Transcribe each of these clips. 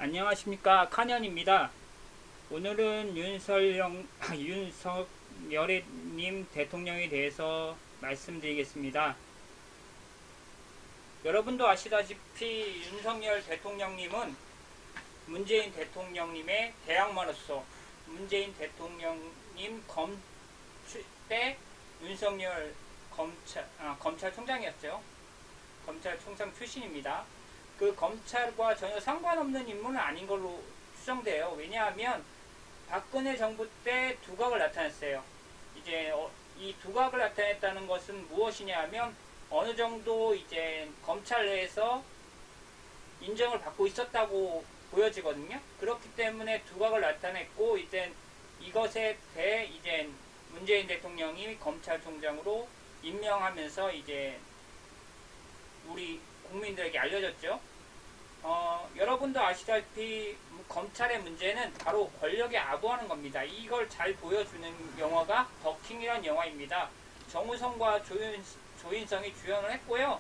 안녕하십니까, 카년입니다. 오늘은 윤석열님 대통령에 대해서 말씀드리겠습니다. 여러분도 아시다시피 윤석열 대통령님은 문재인 대통령님의 대항마로서 문재인 대통령님 때 윤석열 검찰총장이었죠. 검찰총장 출신입니다. 그 검찰과 전혀 상관없는 인물은 아닌 걸로 추정돼요. 왜냐하면 박근혜 정부 때 두각을 나타냈어요. 이제 이 두각을 나타냈다는 것은 무엇이냐 하면 어느 정도 이제 검찰 내에서 인정을 받고 있었다고 보여지거든요. 그렇기 때문에 두각을 나타냈고 이제 이것에 대해 이제 문재인 대통령이 검찰총장으로 임명하면서 이제 우리 국민들에게 알려졌죠. 여러분도 아시다시피 검찰의 문제는 바로 권력에 아부하는 겁니다. 이걸 잘 보여주는 영화가 더킹이라는 영화입니다. 정우성과 조인성이 주연을 했고요.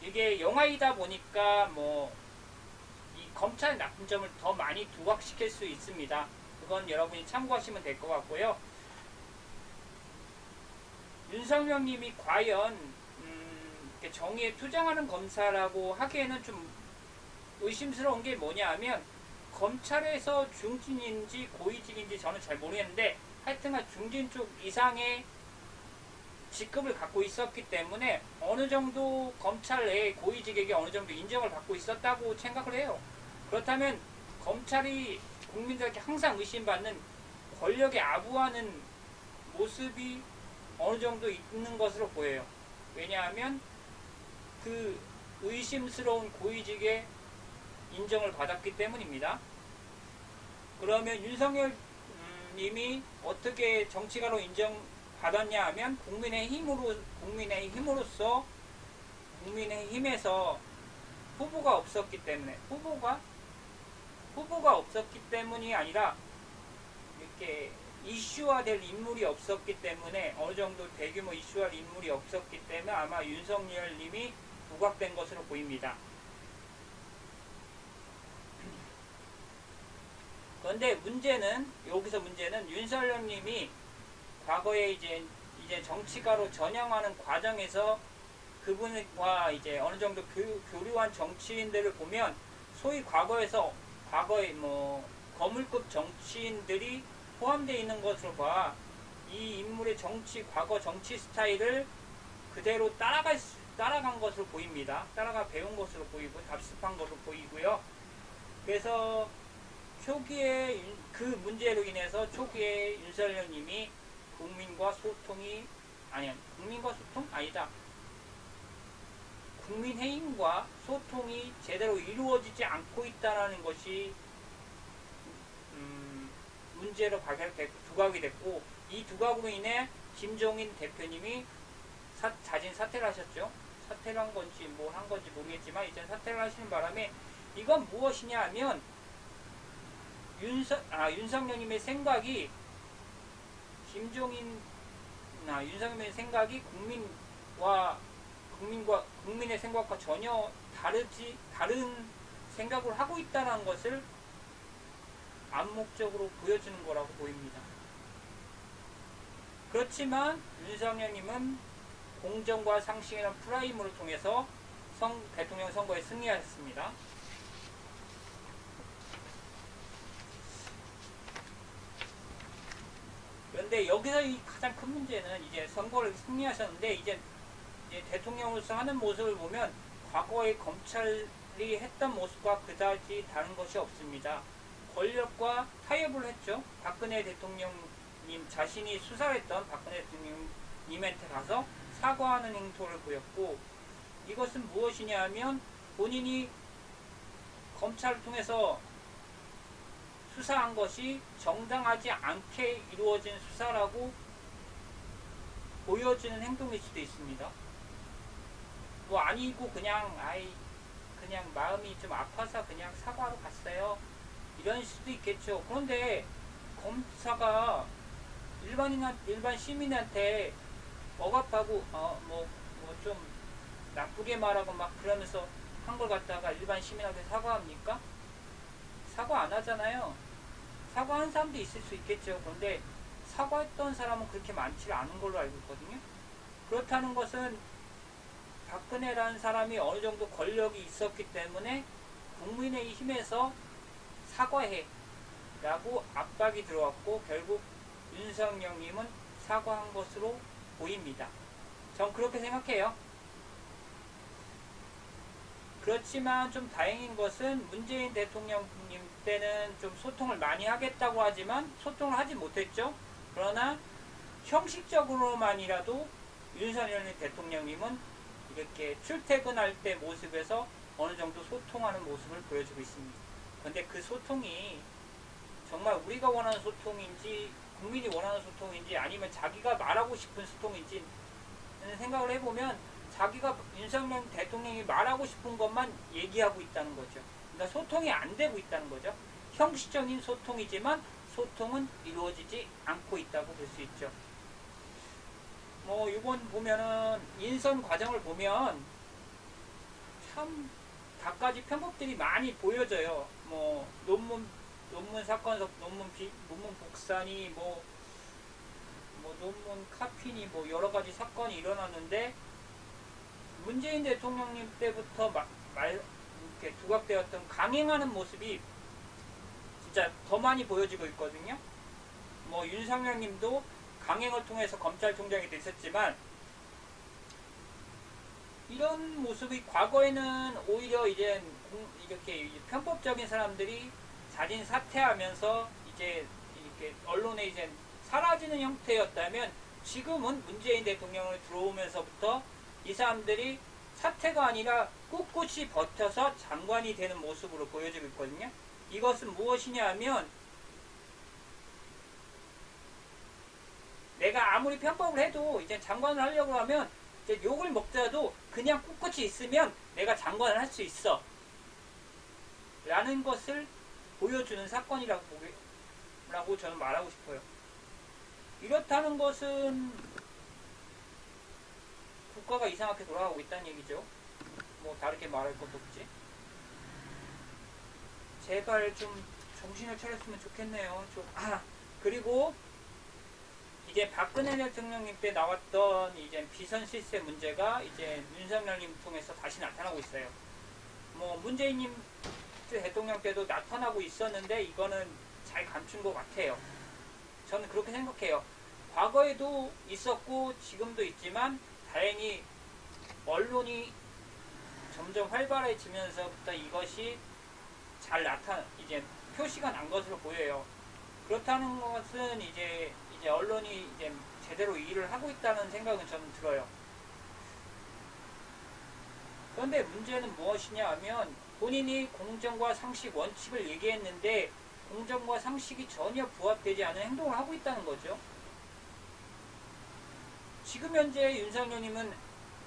이게 영화이다 보니까 이 검찰의 나쁜 점을 더 많이 부각시킬 수 있습니다. 그건 여러분이 참고하시면 될 것 같고요. 윤석열님이 과연 정의에 투쟁하는 검사라고 하기에는 좀 의심스러운 게 뭐냐 하면 검찰에서 중진인지 고위직인지 저는 잘 모르겠는데 하여튼간 중진 쪽 이상의 직급을 갖고 있었기 때문에 어느 정도 검찰 내의 고위직에게 어느 정도 인정을 받고 있었다고 생각을 해요. 그렇다면 검찰이 국민들에게 항상 의심받는 권력에 아부하는 모습이 어느 정도 있는 것으로 보여요. 왜냐하면 그 의심스러운 고위직의 인정을 받았기 때문입니다. 그러면 윤석열 님이 어떻게 정치가로 인정받았냐 하면 국민의힘에서 후보가 없었기 때문에 후보가 없었기 때문이 아니라 이렇게 이슈화될 인물이 없었기 때문에 어느 정도 대규모 이슈화될 인물이 없었기 때문에 아마 윤석열 님이 부각된 것으로 보입니다. 그런데 여기서 문제는 윤석열 님이 과거에 이제 정치가로 전향하는 과정에서 그분과 이제 어느 정도 교류한 정치인들을 보면 소위 과거에 거물급 정치인들이 포함되어 있는 것으로 봐 이 인물의 과거 정치 스타일을 그대로 따라간 것으로 보입니다. 따라가 배운 것으로 보이고 답습한 것으로 보이고요. 그래서 초기에 그 문제로 인해서 초기에 윤석열님이 국민과 소통이 국민의힘과 소통이 제대로 이루어지지 않고 있다는 것이 문제로 두각이 됐고 이 두각으로 인해 김종인 대표님이 자진 사퇴를 하셨죠. 사퇴를 한 건지 뭘 한 건지 모르겠지만 이제 사퇴를 하시는 바람에 이건 무엇이냐 하면 윤석열님의 생각이 윤석열님의 생각이 국민의 생각과 전혀 다른 생각을 하고 있다는 것을 암묵적으로 보여주는 거라고 보입니다. 그렇지만 윤석열님은 공정과 상식이라는 프라임을 통해서 대통령 선거에 승리하셨습니다. 그런데 여기서 가장 큰 문제는 이제 선거를 승리하셨는데 이제 대통령으로서 하는 모습을 보면 과거의 검찰이 했던 모습과 그다지 다른 것이 없습니다. 권력과 타협을 했죠. 박근혜 대통령님 자신이 수사를 했던 박근혜 대통령님한테 가서 사과하는 행동을 보였고 이것은 무엇이냐 하면 본인이 검찰을 통해서 수사한 것이 정당하지 않게 이루어진 수사라고 보여지는 행동일 수도 있습니다. 아니고 그냥 마음이 좀 아파서 그냥 사과하러 갔어요. 이런 수도 있겠죠. 그런데 검사가 일반 시민한테 억압하고 좀 나쁘게 말하고 막 그러면서 한 걸 갖다가 일반 시민한테 사과합니까? 사과 안 하잖아요. 사과한 사람도 있을 수 있겠죠. 그런데 사과했던 사람은 그렇게 많지 않은 걸로 알고 있거든요. 그렇다는 것은 박근혜라는 사람이 어느 정도 권력이 있었기 때문에 국민의힘에서 사과해 라고 압박이 들어왔고 결국 윤석열님은 사과한 것으로 보입니다. 전 그렇게 생각해요. 그렇지만 좀 다행인 것은 문재인 대통령님 때는 좀 소통을 많이 하겠다고 하지만 소통을 하지 못했죠. 그러나 형식적으로만이라도 윤석열 대통령님은 이렇게 출퇴근할 때 모습에서 어느 정도 소통하는 모습을 보여주고 있습니다. 그런데 그 소통이 정말 우리가 원하는 소통인지 국민이 원하는 소통인지 아니면 자기가 말하고 싶은 소통인지 생각을 해보면 자기가 윤석열 대통령이 말하고 싶은 것만 얘기하고 있다는 거죠. 그러니까 소통이 안 되고 있다는 거죠. 형식적인 소통이지만 소통은 이루어지지 않고 있다고 볼 수 있죠. 뭐 이번 보면은 인선 과정을 보면 참 갖가지 편법들이 많이 보여져요. 뭐 논문 사건, 논문 복사니 뭐 논문 카피니 뭐 여러 가지 사건이 일어났는데 문재인 대통령님 때부터 이렇게 두각되었던 강행하는 모습이 진짜 더 많이 보여지고 있거든요. 뭐 윤석열님도 강행을 통해서 검찰총장이 되셨지만 이런 모습이 과거에는 오히려 이제 이렇게 편법적인 사람들이 자진 사퇴하면서 이제 이렇게 언론에 이제 사라지는 형태였다면 지금은 문재인 대통령이 들어오면서부터 이 사람들이 사퇴가 아니라 꿋꿋이 버텨서 장관이 되는 모습으로 보여지고 있거든요. 이것은 무엇이냐 하면 내가 아무리 편법을 해도 이제 장관을 하려고 하면 이제 욕을 먹더라도 그냥 꿋꿋이 있으면 내가 장관을 할 수 있어 라는 것을 보여주는 사건이라고 저는 말하고 싶어요. 이렇다는 것은 국가가 이상하게 돌아가고 있다는 얘기죠. 뭐 다르게 말할 것도 없지. 제발 좀 정신을 차렸으면 좋겠네요. 그리고 이제 박근혜 대통령님 때 나왔던 이제 비선 실세 문제가 이제 윤석열님 통해서 다시 나타나고 있어요. 뭐 문재인님 대통령 때도 나타나고 있었는데 이거는 잘 감춘 것 같아요. 저는 그렇게 생각해요. 과거에도 있었고 지금도 있지만 다행히 언론이 점점 활발해지면서부터 이것이 잘 이제 표시가 난 것으로 보여요. 그렇다는 것은 이제 언론이 이제 제대로 일을 하고 있다는 생각은 저는 들어요. 그런데 문제는 무엇이냐 하면 본인이 공정과 상식 원칙을 얘기했는데 공정과 상식이 전혀 부합되지 않은 행동을 하고 있다는 거죠. 지금 현재 윤석열님은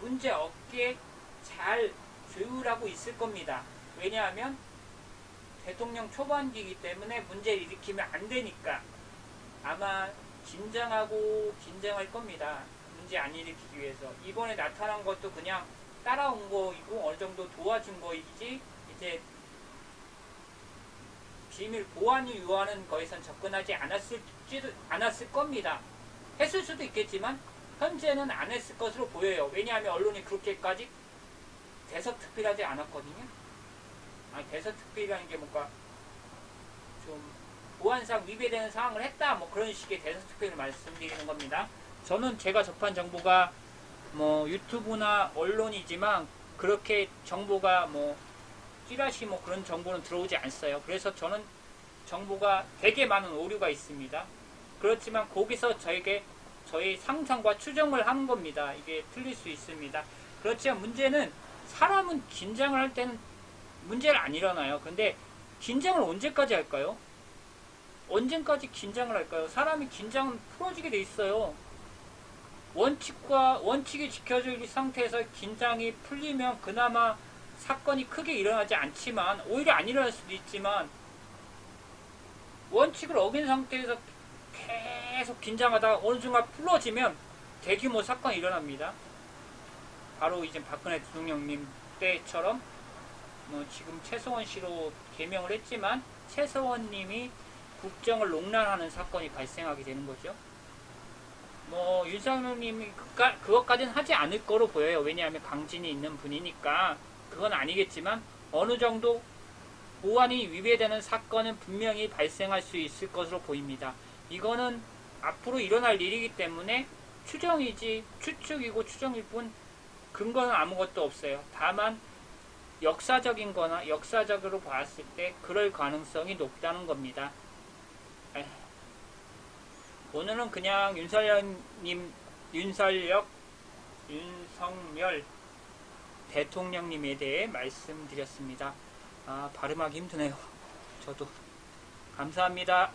문제 없게 잘 조율하고 있을 겁니다. 왜냐하면 대통령 초반기이기 때문에 문제를 일으키면 안 되니까 아마 긴장할 겁니다. 문제 안 일으키기 위해서. 이번에 나타난 것도 그냥 따라온 거이고 어느 정도 도와준 거이지 이제 비밀 보안을 요하는 거에선 접근하지 않았을 겁니다. 했을 수도 있겠지만 현재는 안 했을 것으로 보여요. 왜냐하면 언론이 그렇게까지 대서특필하지 않았거든요. 대서특필이라는 게 뭔가 좀 보안상 위배되는 상황을 했다 뭐 그런 식의 대서특필을 말씀드리는 겁니다. 저는 제가 접한 정보가 뭐 유튜브나 언론이지만 그렇게 정보가 뭐 찌라시 뭐 그런 정보는 들어오지 않았어요. 그래서 저는 정보가 되게 많은 오류가 있습니다. 그렇지만 거기서 저희 상상과 추정을 한 겁니다. 이게 틀릴 수 있습니다. 그렇지만 문제는 사람은 긴장을 할 때는 문제는 안 일어나요. 근데 긴장을 언제까지 할까요? 언제까지 긴장을 할까요? 사람이 긴장은 풀어지게 돼 있어요. 원칙이 지켜져 있는 상태에서 긴장이 풀리면 그나마 사건이 크게 일어나지 않지만 오히려 안 일어날 수도 있지만 원칙을 어긴 상태에서 계속 긴장하다가 어느 순간 풀어지면 대규모 사건이 일어납니다. 바로 이제 박근혜 대통령님 때처럼 뭐 지금 최승원 씨로 개명을 했지만 최서원님이 국정을 농란하는 사건이 발생하게 되는 거죠. 뭐 윤석열님이 그것까지는 하지 않을 거로 보여요. 왜냐하면 강진이 있는 분이니까. 그건 아니겠지만 어느 정도 보안이 위배되는 사건은 분명히 발생할 수 있을 것으로 보입니다. 이거는 앞으로 일어날 일이기 때문에 추정이지, 추측이고 추정일 뿐 근거는 아무것도 없어요. 다만 역사적인 거나 역사적으로 봤을 때 그럴 가능성이 높다는 겁니다. 오늘은 그냥 윤석열 대통령님에 대해 말씀드렸습니다. 발음하기 힘드네요. 저도. 감사합니다.